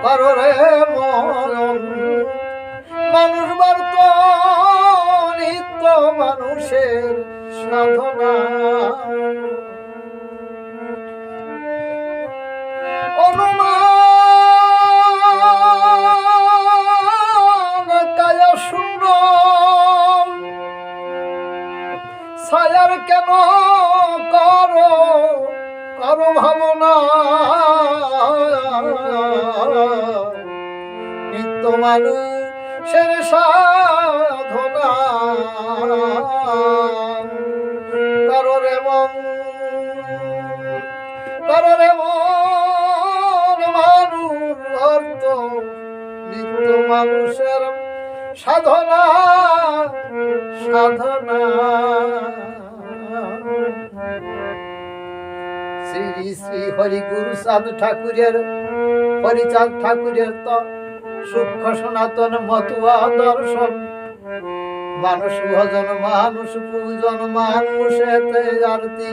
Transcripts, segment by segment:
করো রে মরণ মানুষ বার্ত নিত্য মানুষের সাধনা অনুমান কায়া শূন্য ছায়ার কেন করো করো ভাবনা নিত্য মানুষের সাধনা করো রে মন মানুষ অর্থ নিত্য মানুষের সাধনা সাধনা শ্রী শ্রী হরি গুরু চাঁদ ঠাকুরের হরিচাঁদ ঠাকুরের তো সূক্ষ্ম সনাতন মতুয়া দর্শন মানুষ ভজন মানুষ পূজন মানুষেতে আরতি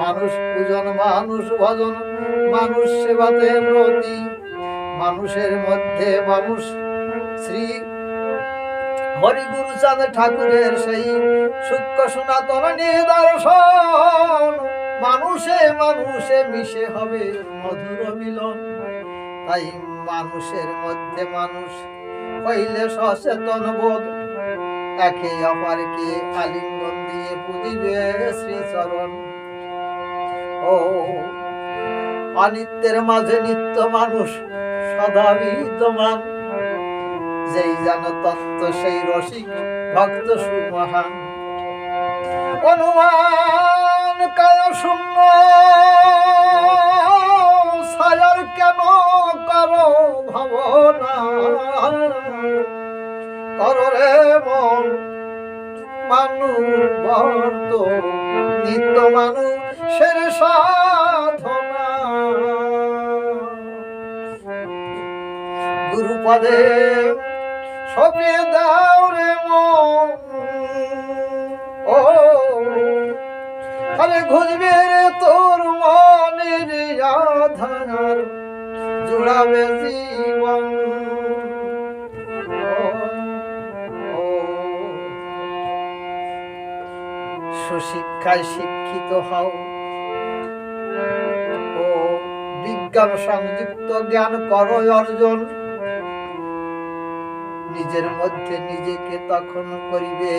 মানুষ পূজন মানুষ ভজন মানুষ সেবাতে ব্রতী মানুষের মধ্যে মানুষ শ্রী হরি গুরু চাঁদ ঠাকুরের সেই সূক্ষ্ম সনাতন নিদর্শন মানুষে মানুষে মিশে হবে মধুর মিলন তাই মানুষের মধ্যে মানুষ হইলে সচেতন বোধ একে অপরকে আলিঙ্গন দিয়ে পুজিবে শ্রীচরণ ও অনিত্যের মাঝে নিত্য মানুষ সদা বিদ্যমান যেই জান তত্ত্ব সেই রসিক ভক্ত সুমহান অনুমান কায় শূন্য ছায়ার কেন করো ভাবনা করো রে মন মানুষ বর্ত নিত্য মানুষের সাধনা গুরুপদে সপিয়ে দাও রে মন ও আরে খুঁজবে রে তোর মনের আধার জুড়াবে জীবন সুশিক্ষায় শিক্ষিত হও ও বিজ্ঞান সংযুক্ত জ্ঞান করো অর্জন নিজের মধ্যে নিজেকে তখন করিবে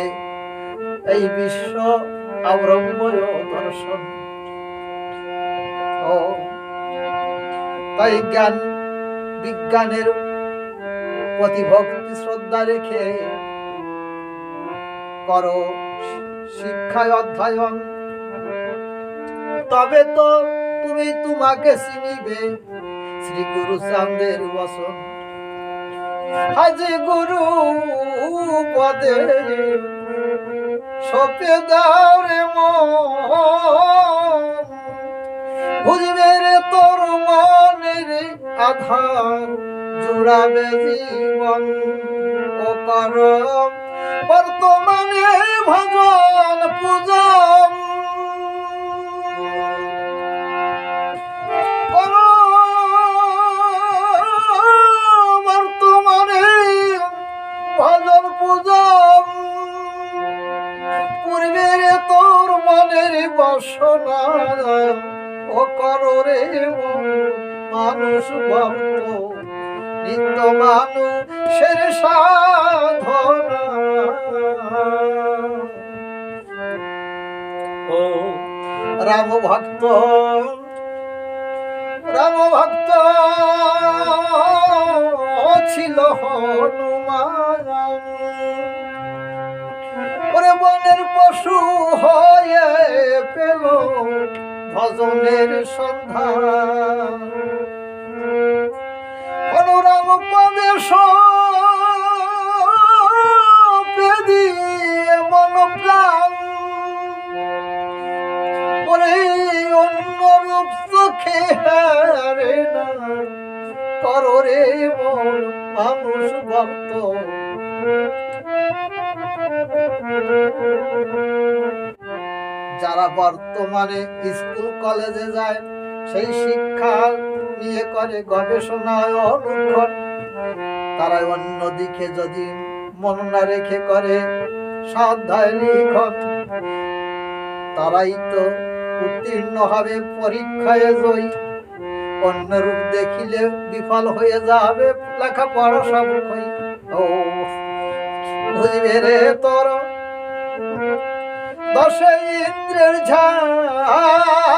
এই বিশ্ব অবলম্বন দর্শন ও তাই জ্ঞান বিজ্ঞানের প্রতি ভক্তি শ্রদ্ধা রেখে করো শিক্ষায় অধ্যয়ন তবে তো তুমি তোমাকে চিনিবে শ্রী গুরু চাঁদের বচন হাজি গুরু পদে সপে দাও রে মন বুঝবে রে তোর মনের আধার জুড়াবে জীবন ও কর বর্তমানে ভজন পূজন বর্তমানে ভজন পূজন পূর্বের তোর মনের বাসনা ও করো রে মানুষ ভক্ত নিত্য মানুষের সাধনা ও রাম ভক্ত ছিল হনুমান ওরে বনের পশু হয়ে পেল ভজনের সন্ধান অনুরাম পদে দিয়ে মন প্রাণ ওরে অন্য রূপ চোখে হারে না করো রে মন মানুষ ভক্ত যারা বর্তমানে স্কুল কলেজে যায়, সেই শিক্ষা নিয়ে করে গবেষণা অনুক্ষণ, তারা অন্যদিকে যদি মন না রেখে করে স্বাধ্যায় লিখন, তারাই তো উত্তীর্ণ হবে পরীক্ষায় জয়ী। অন্য রূপ দেখিলে বিফল হয়ে যাবে লেখাপড়া সব কই। ও বুঝবে রে তোর দশে ইন্দ্রের ঝাঁক,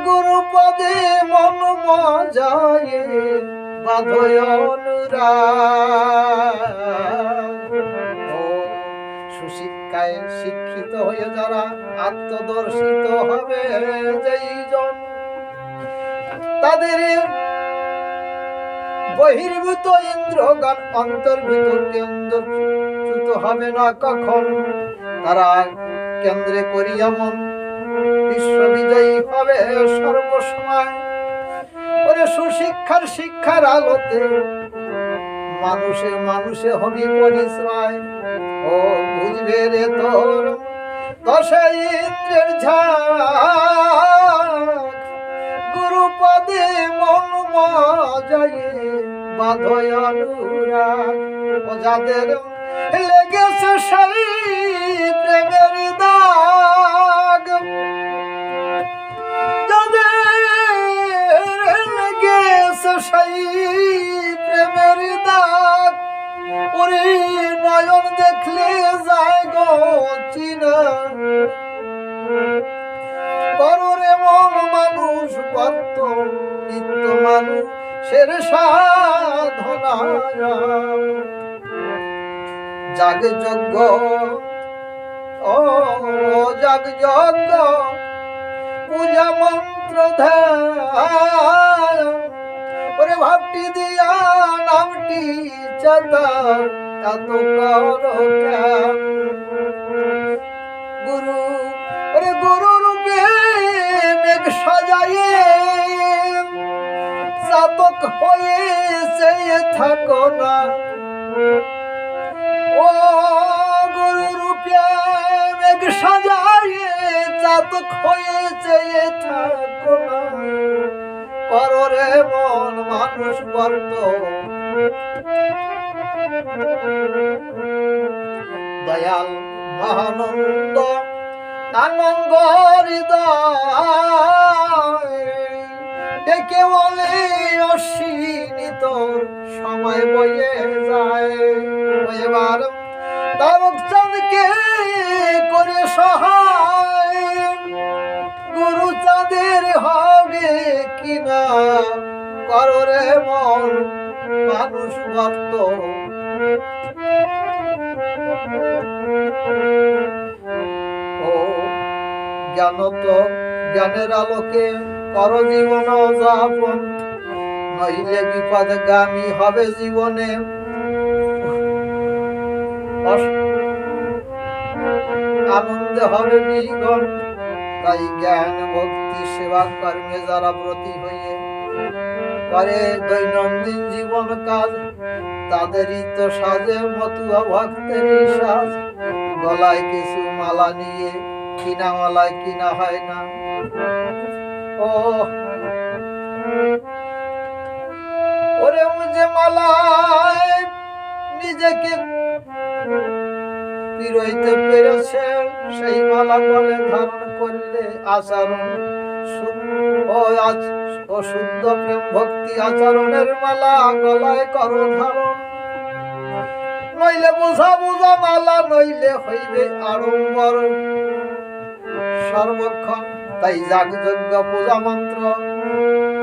গুরু পদে মন মজায় বাঁধয় অনুরাগ। ও সুশিক্ষায় শিক্ষিত হয়ে যারা আত্মদর্শিত হবে যেই জন, তাদের বহির্ভূত ইন্দ্রগণ অন্তর্ভূত কেন্দ্রচ্যুত হবে না কখন। তারা কেন্দ্রে করিয়া মন বিশ্ববিজয়ী হবে সর্বসময়। ওরে সুশিক্ষার শিক্ষার আলোতে মানুষে মানুষে হবি পরিশ্রয়। ও বুঝবে রে তোর দশে ইন্দ্রের ঝাঁক, গুরু পদে মন মজায় বাঁধয় অনুরাগ। ও যাদের লেগেছে সেই প্রেমের দাগ, যাদের লেগেছে সেই প্রেমের দাগ, ওরে নয়ন দেখলে যায় গো চিনা। কররে মন মানুষ বর্ত নিত্য মানুষের সাধনা। জাগ যজ্ঞ ও জাগ যজ্ঞ পূজা মন্ত্র ধ্যান, ওরে ভাবটি দিয়া নামটি চাতা এত করো কেন। গুরু ওরে গুরু রূপে মেঘ সাজায়ে চাতক হয়ে চেয়ে থাকো না। ও গুরু রূপে মেঘ সাজায়ে চাতক হয়ে চেয়ে থাকো না। কররে মন মানুষ বর্ত দয়াল মহানন্দ আনন্দ হৃদয়, ডেকে বলে অশ্বিনী তোর সময় বয়ে যায়। এবার তারক চাঁদকে করে সহায়, গুরু চাঁদের হবে কিনা। কররে মন মানুষ ভক্ত ও জ্ঞান তো জ্ঞানের আলোকে কর জীবন যাপন, নইলে বিপদগামী হবে জীবনে। আনন্দে হবে বিগণ, তাই জ্ঞান ভক্তি সেবা কর্মে যারা ব্রতী হয়ে করে দৈনন্দিন জীবন কাজ, তাদেরই তো সাজে মতুয়া ভক্তেরই সাজ। গলায় কিছু মালা নিয়ে কিনা মালায় কিনা হয় না। ও ওরে যে মালায় নিজেকে পিরোইতে পেরেছে, সেই মালা গলে ধারণ করলে আচরণ ও শুদ্ধ প্রেম ভক্তি আচরণের মালা গলায় করো ধারণ। নইলে বোঝা বোঝা মালা, নইলে হইবে আড়ম্বর সর্বক্ষণ। তাই জাগ যজ্ঞ পূজা মন্ত্র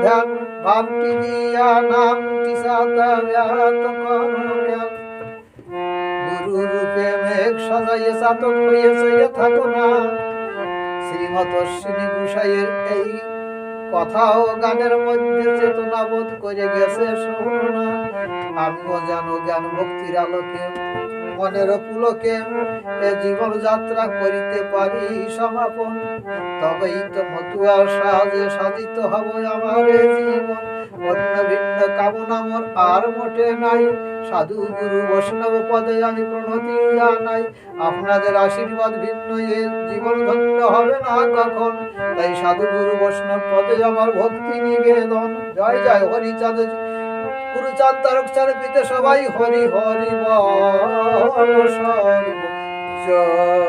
ধ্যান ভাবটি দিয়া নামটি সাদা ব্যাহত করো জ্ঞান। গুরু রূপে মেঘ সাজাইয়ে চাতক হইয়েছে থাকো না। শ্রীমত অশ্বিনী গোসাইয়ের এই কথা ও গানের মধ্যে চেতনা বোধ করে গেছে শোনো না। আমিও যেন জ্ঞান ভক্তির আলোকে মনের পুলকে এ জীবন যাত্রা করিতে পারি সমাপন। তবেই তো মতুয়ার সাজে সাজিত হব আমার জীবন। অন্য ভিন্ন কামনা মোর আর মোটে নাই, সাধু গুরু বৈষ্ণব পদে আমি প্রণতি জানাই। আপনাদের আশীর্বাদ ভিন্ন এ জীবন ধন্য হবে না কখন। তাই সাধু গুরু বৈষ্ণব পদে আমার ভক্তি নিবেদন। জয় জয় হরিচাঁদ গুরুচাঁদ তারক চাঁদ পিতে সবাই হরি হরি বল সর্ব জয়।